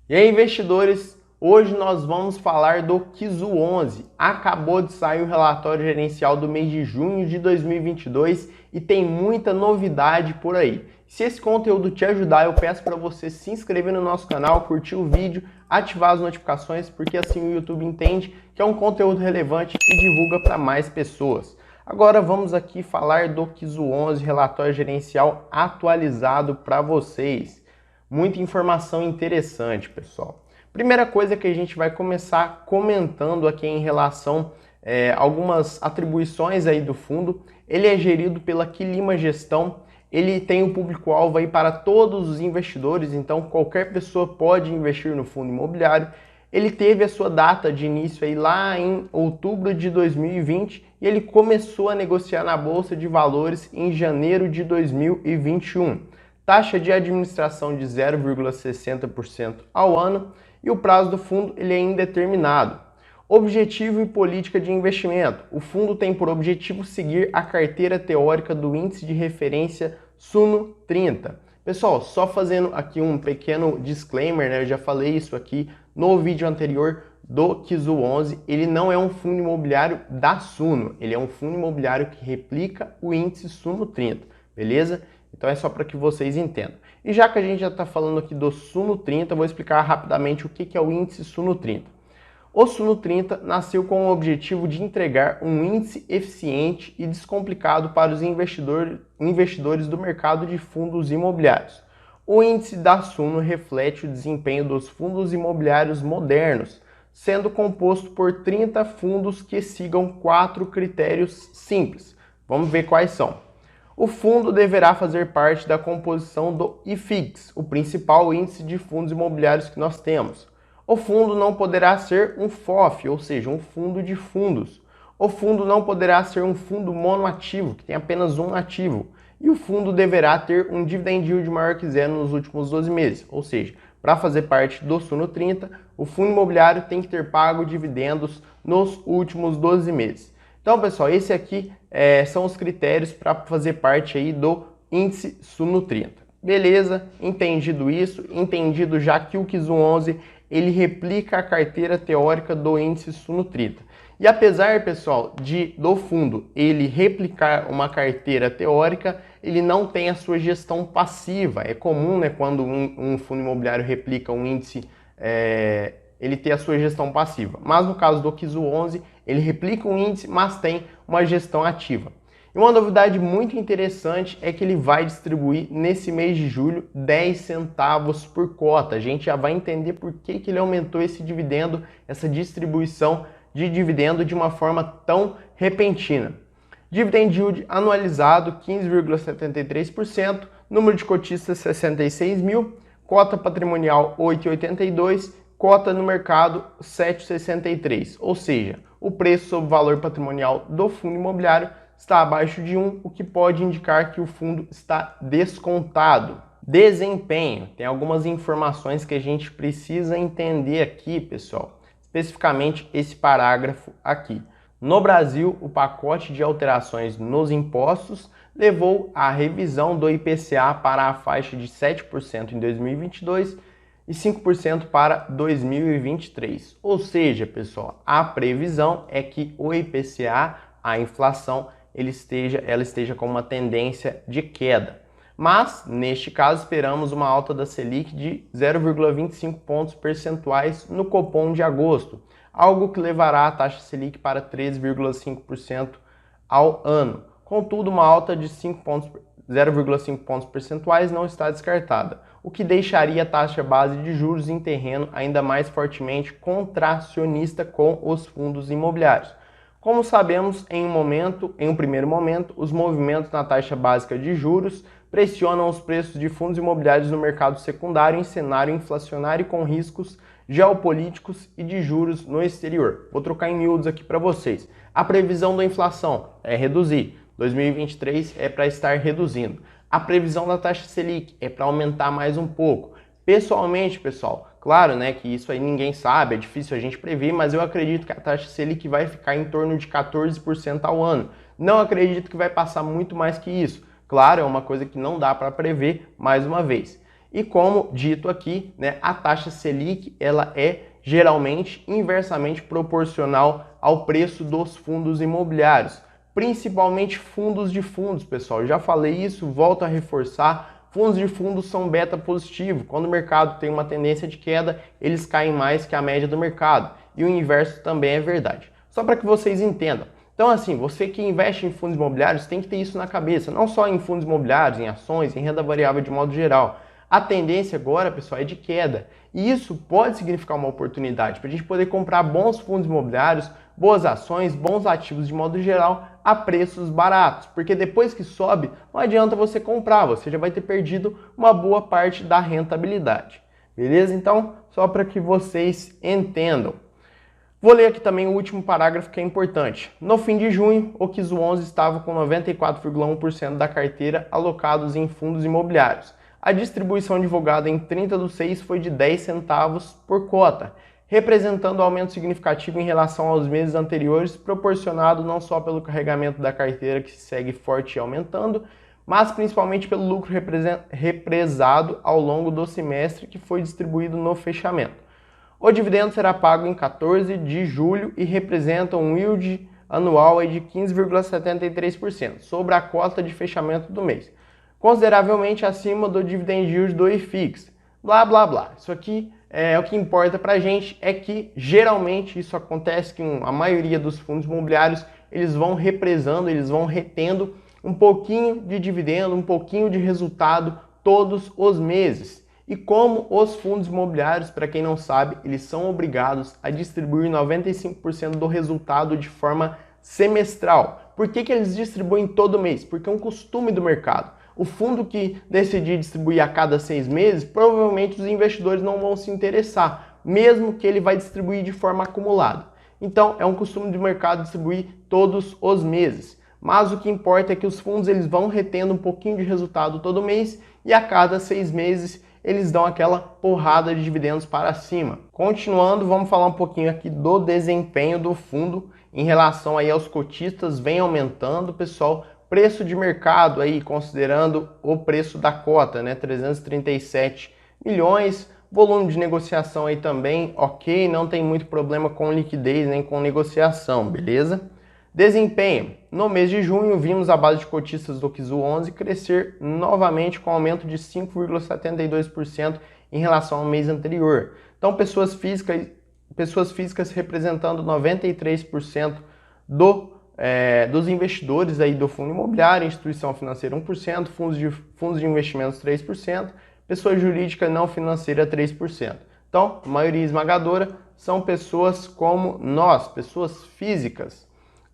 E aí, investidores, hoje nós vamos falar do Kizu 11. Acabou de sair o relatório gerencial do mês de junho de 2022 e tem muita novidade por aí. Se esse conteúdo te ajudar, eu peço para você se inscrever no nosso canal, curtir o vídeo, ativar as notificações, porque assim o YouTube entende que é um conteúdo relevante e divulga para mais pessoas. Agora vamos aqui falar do Kizu 11, relatório gerencial atualizado para vocês. Muita informação interessante, pessoal. Primeira coisa que a gente vai começar comentando aqui em relação a algumas atribuições aí do fundo. Ele é gerido pela Quilima Gestão. Ele tem o público-alvo aí para todos os investidores, então qualquer pessoa pode investir no fundo imobiliário. Ele teve a sua data de início aí lá em outubro de 2020 e ele começou a negociar na Bolsa de Valores em janeiro de 2021. Taxa de administração de 0,60% ao ano e o prazo do fundo ele é indeterminado. Objetivo e política de investimento. O fundo tem por objetivo seguir a carteira teórica do índice de referência Suno 30. Pessoal, só fazendo aqui um pequeno disclaimer, né? Eu já falei isso aqui no vídeo anterior do Kizu 11. Ele não é um fundo imobiliário da Suno, ele é um fundo imobiliário que replica o índice Suno 30, beleza? Então é só para que vocês entendam. E já que a gente já está falando aqui do Suno 30, vou explicar rapidamente o que é o índice Suno 30. O Suno 30 nasceu com o objetivo de entregar um índice eficiente e descomplicado para os investidores do mercado de fundos imobiliários. O índice da Suno reflete o desempenho dos fundos imobiliários modernos, sendo composto por 30 fundos que sigam 4 critérios simples. Vamos ver quais são. O fundo deverá fazer parte da composição do IFIX, o principal índice de fundos imobiliários que nós temos. O fundo não poderá ser um FOF, ou seja, um fundo de fundos. O fundo não poderá ser um fundo monoativo, que tem apenas um ativo. E o fundo deverá ter um dividend yield maior que zero nos últimos 12 meses. Ou seja, para fazer parte do Suno 30, o fundo imobiliário tem que ter pago dividendos nos últimos 12 meses. Então, pessoal, esse aqui são os critérios para fazer parte aí do índice Suno 30. Beleza? Entendido isso, entendido já que o Kizu 11 ele replica a carteira teórica do índice Suno 30. E apesar, pessoal, do fundo ele replicar uma carteira teórica, ele não tem a sua gestão passiva. É comum, né, quando um fundo imobiliário replica um índice, ele ter a sua gestão passiva. Mas no caso do Kizu 11, ele replica um índice, mas tem uma gestão ativa. E uma novidade muito interessante é que ele vai distribuir nesse mês de julho 10 centavos por cota. A gente já vai entender por que ele aumentou esse dividendo, essa distribuição de dividendo de uma forma tão repentina. Dividend yield anualizado 15,73%, número de cotistas 66 mil, cota patrimonial 8,82, cota no mercado 7,63, ou seja, o preço sobre o valor patrimonial do fundo imobiliário está abaixo de 1, o que pode indicar que o fundo está descontado. Desempenho. Tem algumas informações que a gente precisa entender aqui, pessoal. Especificamente esse parágrafo aqui. No Brasil, o pacote de alterações nos impostos levou à revisão do IPCA para a faixa de 7% em 2022 e 5% para 2023. Ou seja, pessoal, a previsão é que o IPCA, a inflação, ela esteja com uma tendência de queda. Mas, neste caso, esperamos uma alta da Selic de 0,25 pontos percentuais no Copom de agosto, algo que levará a taxa Selic para 13,5% ao ano. Contudo, uma alta de 0,5 pontos percentuais não está descartada, o que deixaria a taxa base de juros em terreno ainda mais fortemente contracionista com os fundos imobiliários. Como sabemos, em um primeiro momento, os movimentos na taxa básica de juros pressionam os preços de fundos imobiliários no mercado secundário em cenário inflacionário com riscos geopolíticos e de juros no exterior. Vou trocar em miúdos aqui para vocês. A previsão da inflação é reduzir. 2023 é para estar reduzindo. A previsão da taxa Selic é para aumentar mais um pouco. Pessoalmente, pessoal, claro, né, que isso aí ninguém sabe, é difícil a gente prever, mas eu acredito que a taxa Selic vai ficar em torno de 14% ao ano. Não acredito que vai passar muito mais que isso. Claro, é uma coisa que não dá para prever mais uma vez. E como dito aqui, né, a taxa Selic ela é geralmente inversamente proporcional ao preço dos fundos imobiliários, principalmente fundos de fundos, pessoal. Eu já falei isso, volto a reforçar. Fundos de fundos são beta positivo. Quando o mercado tem uma tendência de queda, eles caem mais que a média do mercado. E o inverso também é verdade. Só para que vocês entendam. Então, assim, você que investe em fundos imobiliários tem que ter isso na cabeça. Não só em fundos imobiliários, em ações, em renda variável de modo geral. A tendência agora, pessoal, é de queda. E isso pode significar uma oportunidade para a gente poder comprar bons fundos imobiliários, boas ações, bons ativos de modo geral a preços baratos. Porque depois que sobe, não adianta você comprar, você já vai ter perdido uma boa parte da rentabilidade. Beleza? Então, só para que vocês entendam. Vou ler aqui também o último parágrafo que é importante. No fim de junho, o KIZO 11 estava com 94,1% da carteira alocados em fundos imobiliários. A distribuição divulgada em 30/6 foi de 10 centavos por cota, representando aumento significativo em relação aos meses anteriores, proporcionado não só pelo carregamento da carteira que segue forte e aumentando, mas principalmente pelo lucro represado ao longo do semestre que foi distribuído no fechamento. O dividendo será pago em 14 de julho e representa um yield anual de 15,73% sobre a cota de fechamento do mês, consideravelmente acima do dividend yield do IFIX. Blá, blá, blá. Isso aqui o que importa para a gente é que geralmente isso acontece que a maioria dos fundos imobiliários eles vão represando, eles vão retendo um pouquinho de dividendo, um pouquinho de resultado todos os meses. E como os fundos imobiliários, para quem não sabe, eles são obrigados a distribuir 95% do resultado de forma semestral. Por que eles distribuem todo mês? Porque é um costume do mercado. O fundo que decidir distribuir a cada 6 meses, provavelmente os investidores não vão se interessar, mesmo que ele vai distribuir de forma acumulada. Então, é um costume do mercado distribuir todos os meses. Mas o que importa é que os fundos eles vão retendo um pouquinho de resultado todo mês e a cada 6 meses eles dão aquela porrada de dividendos para cima. Continuando, vamos falar um pouquinho aqui do desempenho do fundo em relação aí aos cotistas, vem aumentando, pessoal. Preço de mercado aí, considerando o preço da cota, né, 337 milhões. Volume de negociação aí também, ok, não tem muito problema com liquidez nem com negociação, beleza? Desempenho. No mês de junho, vimos a base de cotistas do KIZO 11 crescer novamente com aumento de 5,72% em relação ao mês anterior. Então, pessoas físicas representando 93% dos investidores aí do fundo imobiliário, instituição financeira 1%, fundos de investimentos 3%, pessoa jurídica não financeira 3%. Então, a maioria esmagadora são pessoas como nós, pessoas físicas.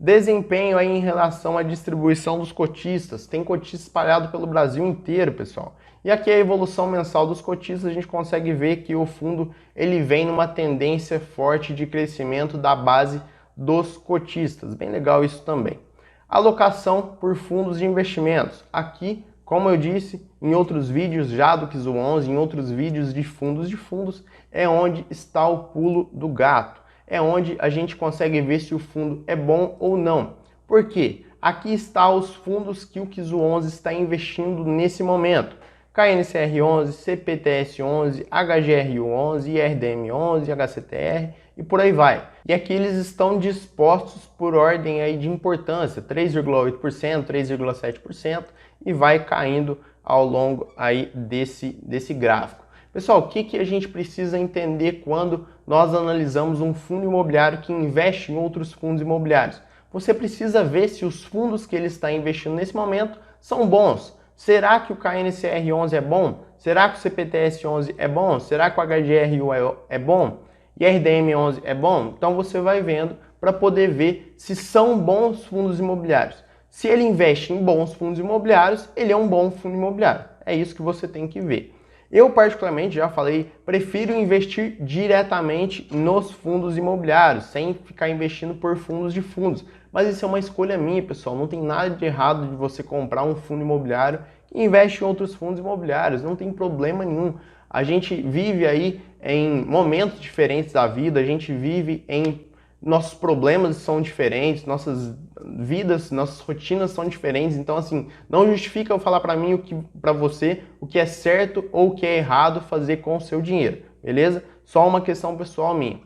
Desempenho aí em relação à distribuição dos cotistas. Tem cotista espalhado pelo Brasil inteiro, pessoal. E aqui a evolução mensal dos cotistas, a gente consegue ver que o fundo ele vem numa tendência forte de crescimento da base dos cotistas. Bem legal isso também. Alocação por fundos de investimentos. Aqui, como eu disse em outros vídeos já do KIZO 11, em outros vídeos de fundos, é onde está o pulo do gato. É onde a gente consegue ver se o fundo é bom ou não. Por quê? Aqui estão os fundos que o KIZO 11 está investindo nesse momento. KNCR 11, CPTS 11, HGRU 11, IRDM 11, HCTR e por aí vai. E aqui eles estão dispostos por ordem aí de importância, 3,8%, 3,7% e vai caindo ao longo aí desse gráfico. Pessoal, o que a gente precisa entender quando nós analisamos um fundo imobiliário que investe em outros fundos imobiliários? Você precisa ver se os fundos que ele está investindo nesse momento são bons. Será que o KNCR 11 é bom? Será que o CPTS 11 é bom? Será que o HGRU é bom? E RDM 11 é bom? Então você vai vendo para poder ver se são bons fundos imobiliários. Se ele investe em bons fundos imobiliários, ele é um bom fundo imobiliário. É isso que você tem que ver. Eu, particularmente, já falei, prefiro investir diretamente nos fundos imobiliários, sem ficar investindo por fundos de fundos. Mas isso é uma escolha minha, pessoal. Não tem nada de errado de você comprar um fundo imobiliário e investe em outros fundos imobiliários. Não tem problema nenhum. A gente vive aí em momentos diferentes da vida, a gente vive em nossos problemas são diferentes, nossas vidas, nossas rotinas são diferentes, então assim, não justifica eu falar para mim para você o que é certo ou o que é errado fazer com o seu dinheiro, beleza? Só uma questão pessoal minha.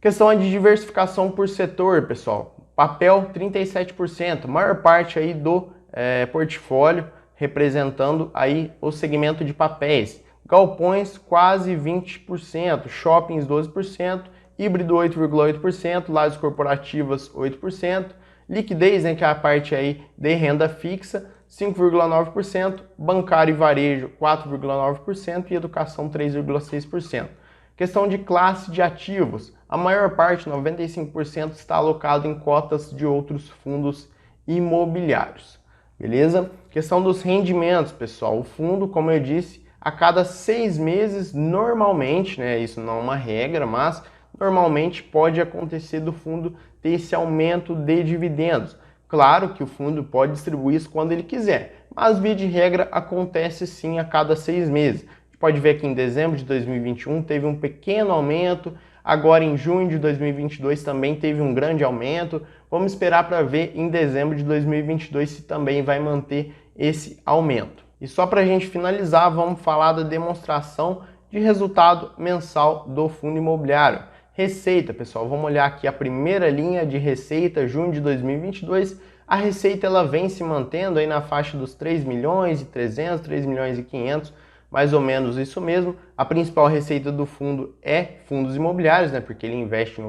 Questão de diversificação por setor, pessoal. Papel 37%, maior parte aí do portfólio representando aí o segmento de papéis. Galpões quase 20%, shoppings 12%, híbrido 8,8%, lajes corporativas 8%, liquidez, né, que é a parte aí de renda fixa, 5,9%, bancário e varejo 4,9% e educação 3,6%. Questão de classe de ativos, a maior parte, 95%, está alocado em cotas de outros fundos imobiliários, beleza? Questão dos rendimentos, pessoal, o fundo, como eu disse, a cada 6 meses, normalmente, né, isso não é uma regra, mas normalmente pode acontecer do fundo ter esse aumento de dividendos. Claro que o fundo pode distribuir isso quando ele quiser, mas via de regra acontece sim a cada 6 meses. A gente pode ver que em dezembro de 2021 teve um pequeno aumento, agora em junho de 2022 também teve um grande aumento. Vamos esperar para ver em dezembro de 2022 se também vai manter esse aumento. E só para a gente finalizar, vamos falar da demonstração de resultado mensal do fundo imobiliário. Receita, pessoal, vamos olhar aqui a primeira linha de receita, junho de 2022. A receita ela vem se mantendo aí na faixa dos 3 milhões e 300, 3 milhões e 500, mais ou menos isso mesmo. A principal receita do fundo é fundos imobiliários, né, porque ele investe em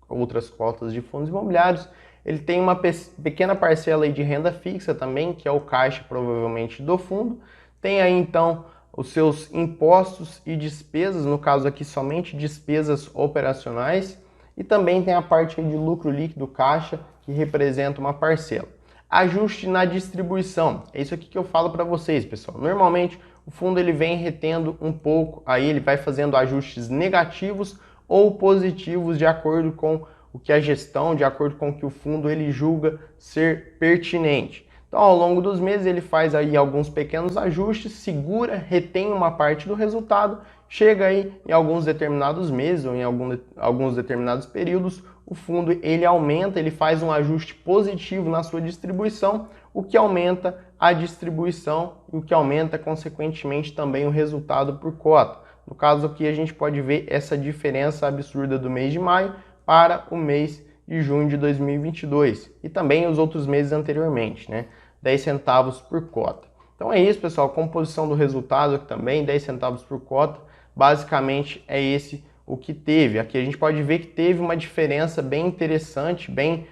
outras cotas de fundos imobiliários. Ele tem uma pequena parcela aí de renda fixa também, que é o caixa provavelmente do fundo. Tem aí então os seus impostos e despesas, no caso aqui somente despesas operacionais, e também tem a parte de lucro líquido caixa, que representa uma parcela. Ajuste na distribuição, é isso aqui que eu falo para vocês, pessoal. Normalmente o fundo ele vem retendo um pouco, aí ele vai fazendo ajustes negativos ou positivos de acordo com o que a gestão, de acordo com o que o fundo ele julga ser pertinente. Então, ao longo dos meses, ele faz aí alguns pequenos ajustes, segura, retém uma parte do resultado, chega aí em alguns determinados meses ou em alguns determinados períodos, o fundo ele aumenta, ele faz um ajuste positivo na sua distribuição, o que aumenta a distribuição e o que aumenta, consequentemente, também o resultado por cota. No caso aqui, a gente pode ver essa diferença absurda do mês de maio para o mês de junho de 2022 e também os outros meses anteriormente, né? 10 centavos por cota. Então é isso, pessoal, composição do resultado aqui também, 10 centavos por cota, basicamente é esse o que teve. Aqui a gente pode ver que teve uma diferença bem interessante, bem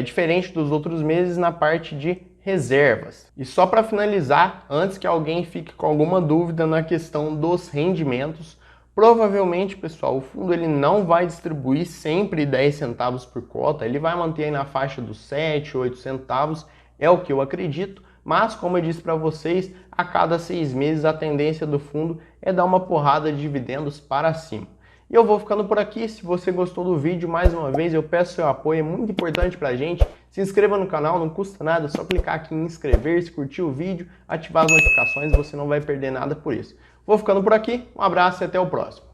diferente dos outros meses na parte de reservas. E só para finalizar, antes que alguém fique com alguma dúvida na questão dos rendimentos, provavelmente, pessoal, o fundo ele não vai distribuir sempre 10 centavos por cota, ele vai manter aí na faixa dos 7, 8 centavos, é o que eu acredito, mas como eu disse para vocês, a cada 6 meses a tendência do fundo é dar uma porrada de dividendos para cima. E eu vou ficando por aqui. Se você gostou do vídeo, mais uma vez eu peço seu apoio, é muito importante pra gente. Se inscreva no canal, não custa nada, é só clicar aqui em inscrever-se, curtir o vídeo, ativar as notificações, você não vai perder nada por isso. Vou ficando por aqui, um abraço e até o próximo.